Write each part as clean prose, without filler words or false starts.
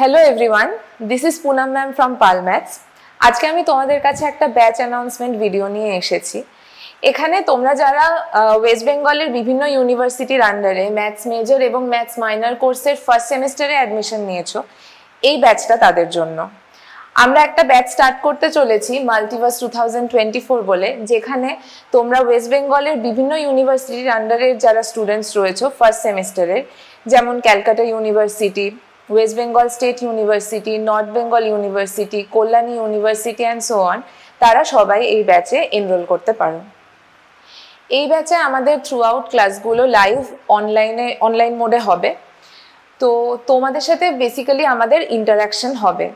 Hello everyone, this is Poonam ma'am from PALMATHS. আজকে আমি তোমাদের কাছে একটা ব্যাচ অ্যানাউন্সমেন্ট ভিডিও নিয়ে এসেছি। এখানে তোমরা যারা ওয়েস্ট বেঙ্গলের বিভিন্ন ইউনিভার্সিটির আন্ডারে ম্যাথস মেজর এবং ম্যাথস মাইনর কোর্সের ফার্স্ট সেমিস্টারে অ্যাডমিশন নিয়েছো, এই ব্যাচটা তাদের জন্য। আমরা একটা ব্যাচ স্টার্ট করতে চলেছি মাল্টিভার্স 2024 বলে, যেখানে তোমরা ওয়েস্ট বেঙ্গলের বিভিন্ন ইউনিভার্সিটির আন্ডারে যারা স্টুডেন্টস রয়েছে ফার্স্ট সেমিস্টারের, যেমন Calcutta university, West Bengal state university, north Bengal university, Kalyani university and so on, তারা সবাই এই ব্যাচে এনরোল করতে পারো। এই ব্যাচে আমাদের থ্রু আউট ক্লাসগুলো লাইভ অনলাইন মোডে হবে। তো তোমাদের সাথে বেসিক্যালি আমাদের ইন্টারাকশন হবে।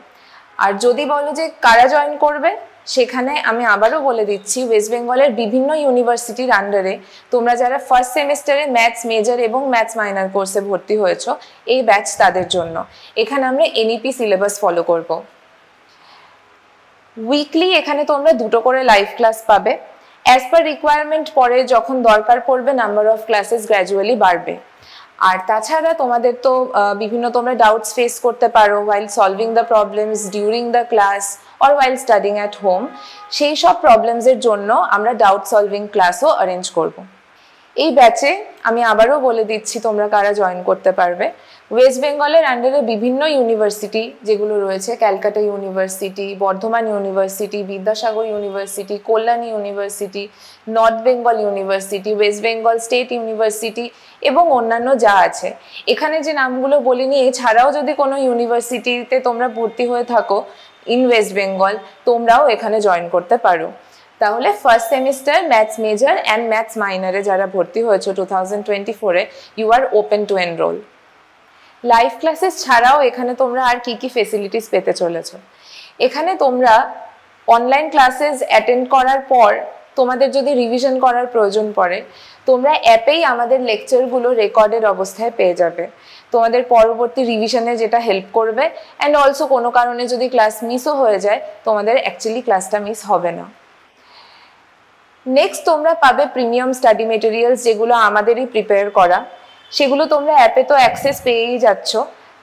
আর যদি বলো যে কারা জয়েন করবে, সেখানে আমি আবারও বলে দিচ্ছি, ওয়েস্ট বেঙ্গলের বিভিন্ন ইউনিভার্সিটির আন্ডারে তোমরা যারা ফার্স্ট সেমিস্টারে ম্যাথস মেজর এবং ম্যাথস মাইনর কোর্সে ভর্তি হয়েছো, এই ব্যাচ তাদের জন্য। এখানে আমরা এনইপি সিলেবাস ফলো করব। উইকলি এখানে তোমরা দুটো করে লাইভ ক্লাস পাবে। অ্যাজ পার রিকোয়ারমেন্ট পরে যখন দরকার পড়বে নাম্বার অফ ক্লাসেস গ্র্যাজুয়ালি বাড়বে। আর তাছাড়া তোমাদের তো বিভিন্ন তোমরা ডাউটস ফেস করতে পারো while solving the problems during the class or while studying at home, সেই সব প্রবলেমসের জন্য আমরা ডাউট সলভিং ক্লাসও অ্যারেঞ্জ করব। এই ব্যাচে আমি আবারও বলে দিচ্ছি তোমরা কারা জয়েন করতে পারবে। ওয়েস্ট বেঙ্গলের আন্ডারে বিভিন্ন ইউনিভার্সিটি যেগুলো রয়েছে, Calcutta university, Bardhaman university, Vidyasagar university, Kalyani university, north Bengal university, West Bengal state university এবং অন্যান্য যা আছে। এখানে যে নামগুলো বলিনি, এছাড়াও যদি কোনো ইউনিভার্সিটিতে তোমরা ভর্তি হয়ে থাকো ইন ওয়েস্ট বেঙ্গল, তোমরাও এখানে জয়েন করতে পারো। তাহলে first semester maths major and maths মাইনরে যারা ভর্তি হয়েছো 2024-এ, you are open to enrol. Live classes ছাড়াও এখানে তোমরা আর কি কি ফেসিলিটিস পেতে চলেছো। এখানে তোমরা অনলাইন ক্লাসেস অ্যাটেন্ড করার পর তোমাদের যদি রিভিশন করার প্রয়োজন পড়ে, তোমরা অ্যাপেই আমাদের লেকচারগুলো রেকর্ডের অবস্থায় পেয়ে যাবে। তোমাদের পরবর্তী রিভিশনে যেটা হেল্প করবে। অ্যান্ড অলসো কোনো কারণে যদি ক্লাস মিসও হয়ে যায়, তোমাদের অ্যাকচুয়ালি ক্লাসটা মিস হবে না। নেক্সট তোমরা পাবে প্রিমিয়াম স্টাডি মেটেরিয়ালস, যেগুলো আমাদেরই প্রিপেয়ার করা। সেগুলো তোমরা অ্যাপে তো অ্যাক্সেস পেয়েই যাচ্ছ।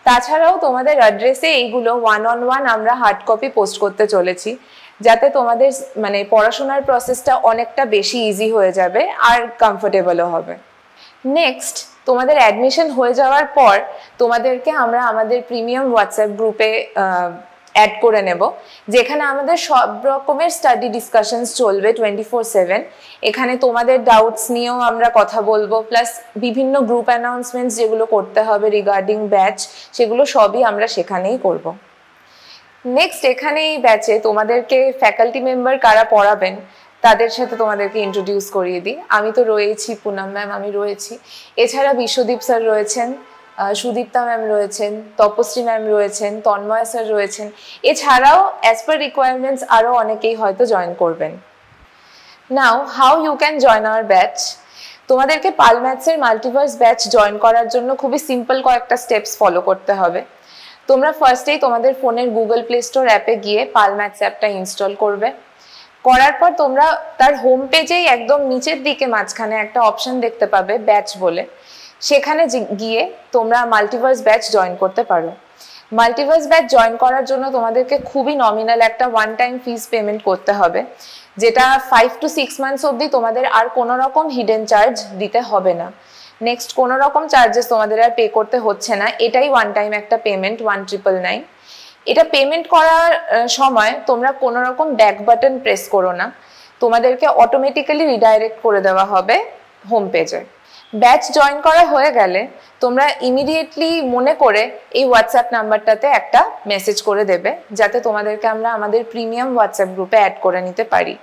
তাছাড়াও তোমাদের অ্যাড্রেসে এইগুলো 1-on-1 আমরা হার্ড কপি পোস্ট করতে চলেছি, যাতে তোমাদের মানে পড়াশোনার প্রসেসটা অনেকটা বেশি ইজি হয়ে যাবে আর কমফোর্টেবলও হবে। নেক্সট তোমাদের অ্যাডমিশন হয়ে যাওয়ার পর তোমাদেরকে আমরা আমাদের প্রিমিয়াম হোয়াটসঅ্যাপ গ্রুপে অ্যাড করে নেব, যেখানে আমাদের সব রকমের স্টাডি ডিসকাশনস চলবে 24/7। এখানে তোমাদের ডাউটস নিয়েও আমরা কথা বলবো, প্লাস বিভিন্ন গ্রুপ অ্যানাউন্সমেন্টস যেগুলো করতে হবে রিগার্ডিং ব্যাচ, সেগুলো সবই আমরা সেখানেই করব। নেক্সট এখানে এই ব্যাচে তোমাদেরকে ফ্যাকাল্টি মেম্বার কারা পড়াবেন তাদের সাথে তোমাদেরকে ইন্ট্রোডিউস করিয়ে দিই। আমি তো রয়েছি, পুনম ম্যাম আমি রয়েছি। এছাড়া বিশ্বদীপ স্যার রয়েছেন, সুদীপ্তা ম্যাম রয়েছেন, তপশ্রী ম্যাম রয়েছেন, তন্ময় স্যার রয়েছেন। এছাড়াও অ্যাজ পার রিকোয়ারমেন্টস আরও অনেকেই হয়তো জয়েন করবেন। Now how you can join our batch. তোমাদেরকে পালম্যাথসের মাল্টিভার্স ব্যাচ জয়েন করার জন্য খুবই সিম্পল কয়েকটা স্টেপস ফলো করতে হবে। তোমরা ফার্স্টেই তোমাদের ফোনের গুগল প্লে স্টোর অ্যাপে গিয়ে পালম্যাথস অ্যাপটা ইনস্টল করবে। করার পর তোমরা তার হোম পেজেই একদম নিচের দিকে মাঝখানে একটা অপশন দেখতে পাবে ব্যাচ বলে, সেখানে গিয়ে তোমরা মাল্টিভার্স ব্যাচ জয়েন করতে পারো। মাল্টিভার্স ব্যাচ জয়েন করার জন্য তোমাদেরকে খুবই নমিনাল একটা ওয়ান টাইম ফিস পেমেন্ট করতে হবে, যেটা 5 to 6 মান্থস অবধি তোমাদের আর কোনো রকম হিডেন চার্জ দিতে হবে না। নেক্সট কোনো রকম চার্জেস তোমাদের আর পে করতে হচ্ছে না। এটাই ওয়ান টাইম একটা পেমেন্ট 1999। এটা পেমেন্ট করার সময় তোমরা কোনো রকম ব্যাক বাটন প্রেস করো না, তোমাদেরকে অটোমেটিক্যালি রিডাইরেক্ট করে দেওয়া হবে হোম পেজে। ব্যাচ জয়েন করা হয়ে গেলে তোমরা ইমিডিয়েটলি মনে করে এই হোয়াটসঅ্যাপ নাম্বারটাতে একটা মেসেজ করে দেবে, যাতে তোমাদেরকে আমরা আমাদের প্রিমিয়াম হোয়াটসঅ্যাপ গ্রুপে অ্যাড করে নিতে পারি।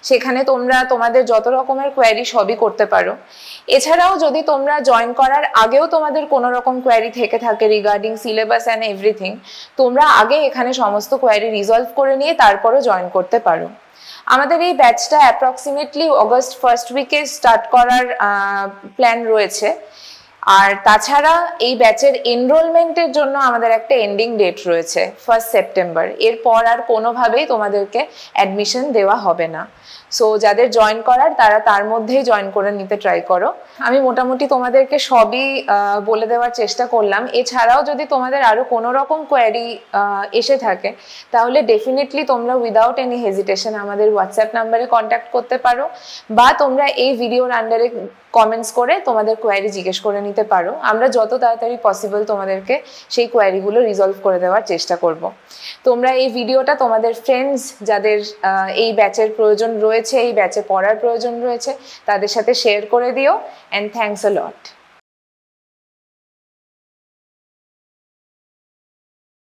সেখানে তোমরা তোমাদের যত রকমের কোয়ারি সবই করতে পারো। এছাড়াও যদি তোমরা জয়েন করার আগেও তোমাদের কোনো রকম কোয়ারি থেকে থাকে রিগার্ডিং সিলেবাস অ্যান্ড এভরিথিং, তোমরা আগে এখানে সমস্ত কোয়ারি রিজলভ করে নিয়ে তারপরও জয়েন করতে পারো। আমাদের এই ব্যাচটা অ্যাপ্রক্সিমেটলি অগস্ট ফার্স্ট উইকে স্টার্ট করার প্ল্যান রয়েছে। আর তাছাড়া এই ব্যাচের এনরোলমেন্টের জন্য আমাদের একটা এন্ডিং ডেট রয়েছে 1 সেপ্টেম্বর। এরপর আর কোনোভাবেই তোমাদেরকে অ্যাডমিশন দেওয়া হবে না। সো যাদের জয়েন করার তারা তার মধ্যেই জয়েন করে নিতে ট্রাই করো। আমি মোটামুটি তোমাদেরকে সবই বলে দেওয়ার চেষ্টা করলাম। এছাড়াও যদি তোমাদের আরো কোনো রকম কোয়ারি এসে থাকে তাহলে ডেফিনেটলি তোমরা উইদাউট এনি হেজিটেশন আমাদের হোয়াটসঅ্যাপ নাম্বারে কন্ট্যাক্ট করতে পারো, বা তোমরা এই ভিডিওর আন্ডারে কমেন্টস করে তোমাদের কোয়ারি জিজ্ঞেস করে নিতে পারো। আমরা যত তাড়াতাড়ি পসিবল তোমাদেরকে সেই কোয়ারিগুলো রিজলভ করে দেওয়ার চেষ্টা করব। তোমরা এই ভিডিওটা তোমাদের ফ্রেন্ডস যাদের এই ব্যাচের প্রয়োজন রয়েছে, এই ব্যাচে পড়ার প্রয়োজন রয়েছে, তাদের সাথে শেয়ার করে দিও। And thanks a lot.